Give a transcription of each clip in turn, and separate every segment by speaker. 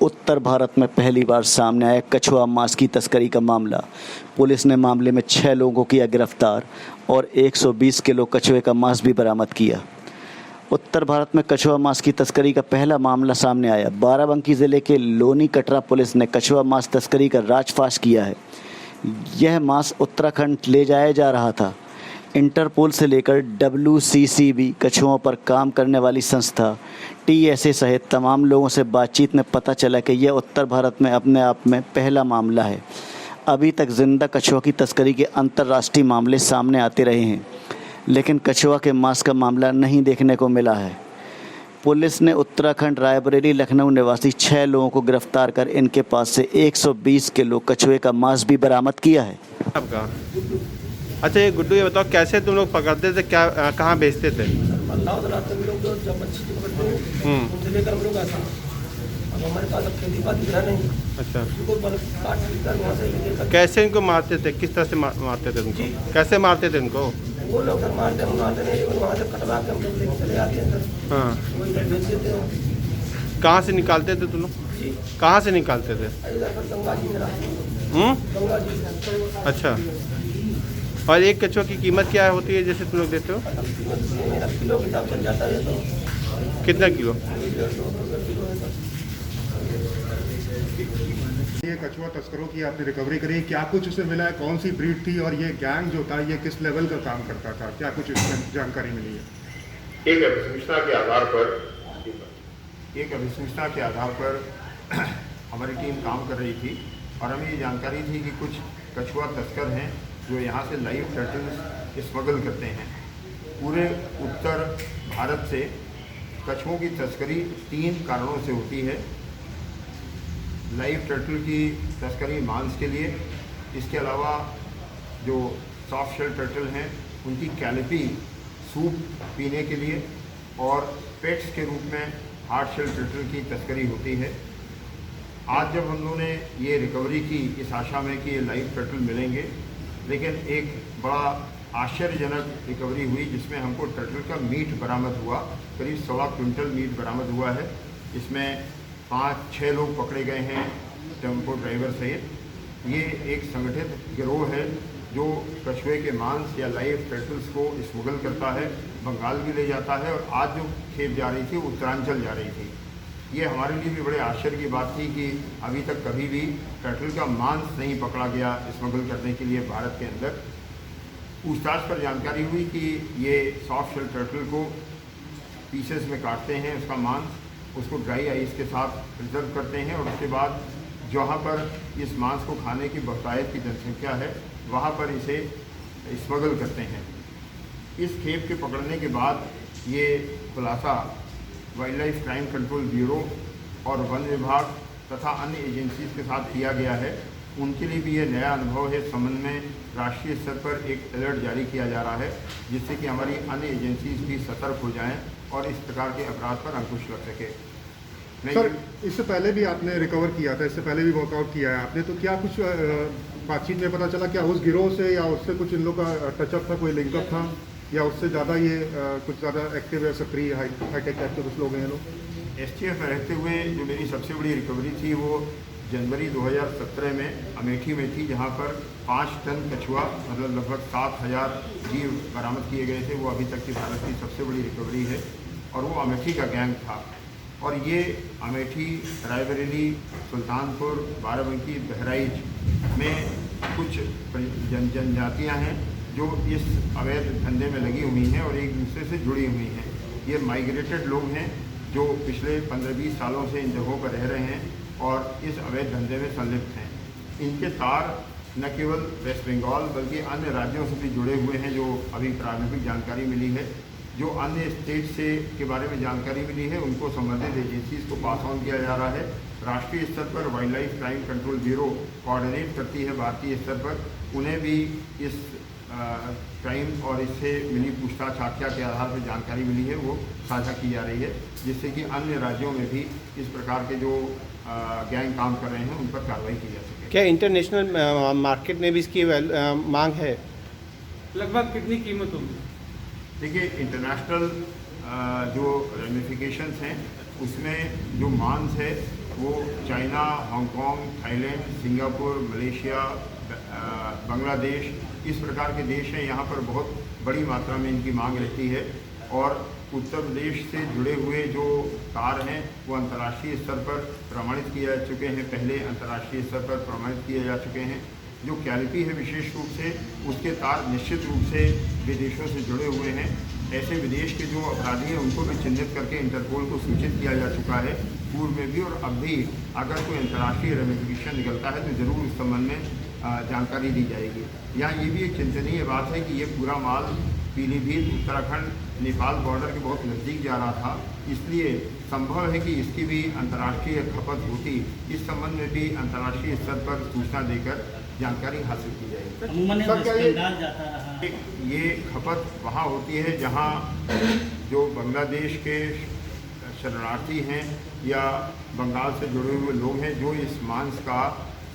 Speaker 1: उत्तर भारत में पहली बार सामने आया कछुआ मांस की तस्करी का मामला। पुलिस ने मामले में 6 लोगों को किया गिरफ्तार और 120 किलो कछुए का मांस भी बरामद किया। उत्तर भारत में कछुआ मांस की तस्करी का पहला मामला सामने आया। बाराबंकी ज़िले के लोनी कटरा पुलिस ने कछुआ मांस तस्करी का राजफाश किया है। यह मांस उत्तराखंड ले जाया जा रहा था। इंटरपोल से लेकर WCCB, कछुओं पर काम करने वाली संस्था TSA सहित तमाम लोगों से बातचीत में पता चला कि यह उत्तर भारत में अपने आप में पहला मामला है। अभी तक जिंदा कछुआ की तस्करी के अंतर्राष्ट्रीय मामले सामने आते रहे हैं, लेकिन कछुआ के मांस का मामला नहीं देखने को मिला है। पुलिस ने उत्तराखंड रायबरेली लखनऊ निवासी 6 लोगों को गिरफ्तार कर इनके पास से 120 किलो कछुए का मांस भी बरामद किया है।
Speaker 2: आपका अच्छा, ये गुड्डू, ये बताओ कैसे तुम लोग पकड़ते थे, क्या कहाँ बेचते थे?
Speaker 3: उनसे लेकर हम लोग ऐसा, अब हमारे पास अब खेती बाड़ी दिखा नहीं।
Speaker 2: अच्छा,
Speaker 3: उनको काट पीट वहाँ से लेकर
Speaker 2: कैसे इनको मारते थे, किस तरह से मारते थे उनको? कैसे मारते थे उनको?
Speaker 3: वो लोग सर मारते नहीं, लेकिन वहाँ से कटवा के हम लोग लेके चले आते हैं सर।
Speaker 2: हाँ,
Speaker 3: वो इधर बेच देते हैं।
Speaker 2: कहाँ से निकालते थे तुम लोग?
Speaker 3: जी,
Speaker 2: कहाँ से निकालते थे?
Speaker 3: इधर पर गंगा जी में रहते हैं। गंगा जी में।
Speaker 2: अच्छा, और एक कछुआ की कीमत क्या होती है जैसे तुम लोग देते हो?
Speaker 3: मेरा किलो के हिसाब चल जाता है तो
Speaker 2: कितना किलो?
Speaker 4: ये कछुआ तस्करों की आपने रिकवरी करी, क्या कुछ उसे मिला है? कौन सी ब्रीड थी और ये गैंग जो था ये किस लेवल का काम करता था? क्या कुछ इसमें जानकारी मिली है?
Speaker 5: एक अभिसूचना के आधार पर हमारी टीम काम कर रही थी और हमें ये जानकारी थी कि कुछ कछुआ तस्कर हैं जो यहाँ से लाइव टर्टल्स स्मगल करते हैं। पूरे उत्तर भारत से कछुओं की तस्करी 3 कारणों से होती है। लाइव टर्टल की तस्करी मांस के लिए, इसके अलावा जो सॉफ्ट शेल टर्टल हैं उनकी कैलिपी सूप पीने के लिए, और पेट्स के रूप में हार्ड शेल टर्टल की तस्करी होती है। आज जब हम लोगों ने ये रिकवरी की इस आशा में कि ये लाइव टर्टल मिलेंगे, लेकिन एक बड़ा आश्चर्यजनक रिकवरी हुई जिसमें हमको टर्टल का मीट बरामद हुआ। करीब 1.25 क्विंटल मीट बरामद हुआ है। इसमें 5-6 लोग पकड़े गए हैं टेम्पो ड्राइवर सहित। ये एक संगठित गिरोह है जो कछुए के मांस या लाइव टर्टल्स को स्मगल करता है, बंगाल भी ले जाता है, और आज जो खेप जा रही थी वो उत्तरांचल जा रही थी। ये हमारे लिए भी बड़े आश्चर्य की बात थी कि अभी तक कभी भी टर्टल का मांस नहीं पकड़ा गया स्मगल करने के लिए भारत के अंदर। पूछताछ पर जानकारी हुई कि ये सॉफ्ट शेल टर्टल को पीसेस में काटते हैं, उसका मांस, उसको ड्राई आइस के साथ प्रिजर्व करते हैं, और उसके बाद जहाँ पर इस मांस को खाने की बहुतायत की जनसंख्या है वहाँ पर इसे स्मगल करते हैं। इस खेप के पकड़ने के बाद ये खुलासा wild life crime control bureau और वन विभाग तथा अन्य एजेंसीज के साथ किया गया है। उनके लिए भी ये नया अनुभव है। इस संबंध में राष्ट्रीय स्तर पर एक अलर्ट जारी किया जा रहा है जिससे कि हमारी अन्य एजेंसीज भी सतर्क हो जाएं और इस प्रकार के अपराध पर अंकुश लग सके।
Speaker 4: सर, इससे पहले भी आपने रिकवर किया था, इससे पहले भी वर्कआउट किया है आपने, तो क्या कुछ बातचीत में पता चला क्या उस गिरोह से या उससे कुछ इन लोग का टचअप था, कोई लिंकअप था, या उससे ज़्यादा ये कुछ ज़्यादा एक्टिव है, सक्रिय हाईटेक टाइप के कुछ लोग हैं ये लोग?
Speaker 5: STF में रहते हुए जो मेरी सबसे बड़ी रिकवरी थी वो जनवरी 2017 में अमेठी में थी, जहाँ पर 5 टन कछुआ, मतलब लगभग 7,000 जीव बरामद किए गए थे। वो अभी तक की भारत की सबसे बड़ी रिकवरी है और वो अमेठी का गैंग था। और ये अमेठी, रायबरेली, सुल्तानपुर, बाराबंकी, बहराइच में कुछ जनजातियाँ हैं जो इस अवैध धंधे में लगी हुई हैं और एक दूसरे से जुड़ी हुई हैं। ये माइग्रेटेड लोग हैं जो पिछले 15-20 सालों से इन जगहों पर रह रहे हैं और इस अवैध धंधे में संलिप्त हैं। इनके तार न केवल वेस्ट बंगाल बल्कि अन्य राज्यों से भी जुड़े हुए हैं, जो अभी प्रारंभिक जानकारी मिली है। जो अन्य स्टेट से के बारे में जानकारी मिली है उनको संबंधित एजेंसीज को पास ऑन किया जा रहा है। राष्ट्रीय स्तर पर wild life crime control bureau coordinate करती है भारतीय स्तर पर, उन्हें भी इस क्राइम और इससे मिली पूछताछ आख्या के आधार पर जानकारी मिली है, वो साझा की जा रही है, जिससे कि अन्य राज्यों में भी इस प्रकार के जो गैंग काम कर रहे हैं उन पर कार्रवाई की जा सके।
Speaker 2: क्या इंटरनेशनल मार्केट में भी इसकी मांग है?
Speaker 6: लगभग कितनी कीमत होगी?
Speaker 5: देखिए, इंटरनेशनल जो रेमिफिकेशंस हैं उसमें जो मांस है वो China, Hong Kong, Thailand, Singapore, Malaysia, Bangladesh, इस प्रकार के देश हैं। यहाँ पर बहुत बड़ी मात्रा में इनकी मांग रहती है और उत्तर प्रदेश से जुड़े हुए जो तार हैं वो अंतर्राष्ट्रीय स्तर पर प्रमाणित किए जा चुके हैं, पहले अंतर्राष्ट्रीय स्तर पर प्रमाणित किए जा चुके हैं। जो कैलिपी है विशेष रूप से उसके तार निश्चित रूप से विदेशों से जुड़े हुए हैं। ऐसे विदेश के जो अपराधी हैं उनको भी चिन्हित करके इंटरपोल को सूचित किया जा चुका है पूर्व में भी, और अब भी अगर कोई अंतर्राष्ट्रीय रेमिफिकेशन निकलता है तो ज़रूर उस संबंध में जानकारी दी जाएगी। यहाँ ये भी एक चिंतनीय बात है कि ये पूरा माल पीलीभीत, उत्तराखंड, नेपाल बॉर्डर के बहुत नज़दीक जा रहा था, इसलिए संभव है कि इसकी भी अंतर्राष्ट्रीय खपत होती। इस संबंध में भी अंतर्राष्ट्रीय स्तर पर सूचना देकर जानकारी हासिल की जाएगी।
Speaker 4: सर, क्या
Speaker 5: ये खपत वहाँ होती है जहाँ जो बांग्लादेश के शरणार्थी हैं या बंगाल से जुड़े हुए लोग हैं जो इस मांस का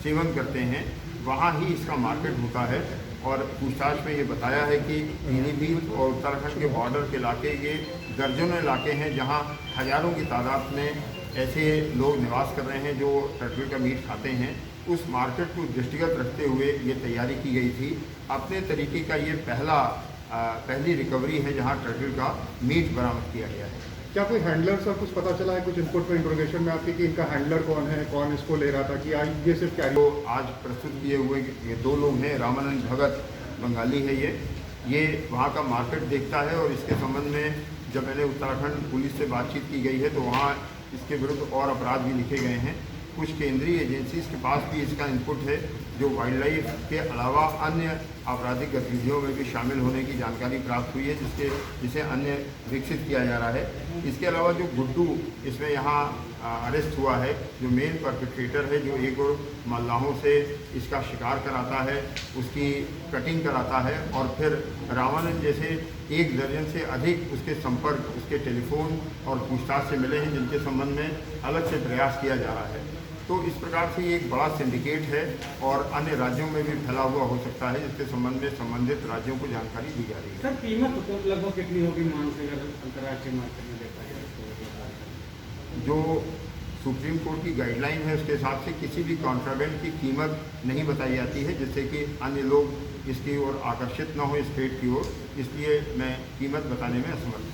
Speaker 5: सेवन करते हैं, वहाँ ही इसका मार्केट होता है। और पूछताछ में ये बताया है कि पीलीभीत और उत्तराखंड के बॉर्डर के इलाके ये दर्जनों इलाके हैं जहाँ हज़ारों की तादाद में ऐसे लोग निवास कर रहे हैं जो टर्टल का मीट खाते हैं। उस मार्केट को दृष्टिगत रखते हुए ये तैयारी की गई थी। अपने तरीके का ये पहली रिकवरी है जहाँ टर्टल का मीट बरामद किया गया है।
Speaker 4: क्या कोई हैंडलर सर कुछ पता चला है, कुछ इनपुट पे इंट्रोगेशन में आपके कि इनका हैंडलर कौन है, कौन इसको ले रहा था, कि आज ये सिर्फ कैरी?
Speaker 5: तो आज प्रस्तुत किए हुए ये दो लोग हैं, रामानंद भगत बंगाली है, ये वहाँ का मार्केट देखता है और इसके संबंध में जब मैंने उत्तराखंड पुलिस से बातचीत की गई है तो वहाँ इसके विरुद्ध और अपराध भी लिखे गए हैं। कुछ केंद्रीय एजेंसीज के पास भी इसका इनपुट है जो वाइल्ड लाइफ के अलावा अन्य आपराधिक गतिविधियों में भी शामिल होने की जानकारी प्राप्त हुई है, जिसे अन्य विकसित किया जा रहा है। इसके अलावा जो गुड्डू इसमें यहाँ अरेस्ट हुआ है, जो मेन परपिट्रेटर है, जो एक और मल्लाहों से इसका शिकार कराता है, उसकी कटिंग कराता है और फिर रामानंद जैसे 1 दर्जन से अधिक उसके संपर्क, उसके टेलीफोन और पूछताछ से मिले हैं जिनके संबंध में अलग से प्रयास किया जा रहा है। तो इस प्रकार से ये एक बड़ा सिंडिकेट है और अन्य राज्यों में भी फैला हुआ हो सकता है, जिसके संबंध में संबंधित राज्यों को जानकारी दी जा रही है।
Speaker 6: सर कीमत तो लगभग कितनी होगी मांस अगर अंतर्राष्ट्रीय मार्केट में देखा जाए?
Speaker 5: जो सुप्रीम कोर्ट की गाइडलाइन है उसके हिसाब से किसी भी कॉन्ट्राबेंड की कीमत नहीं बताई जाती है, जिससे कि अन्य लोग इसकी ओर आकर्षित न हो, इस ट्रेड की ओर, इसलिए मैं कीमत बताने में असमर्थ हूं।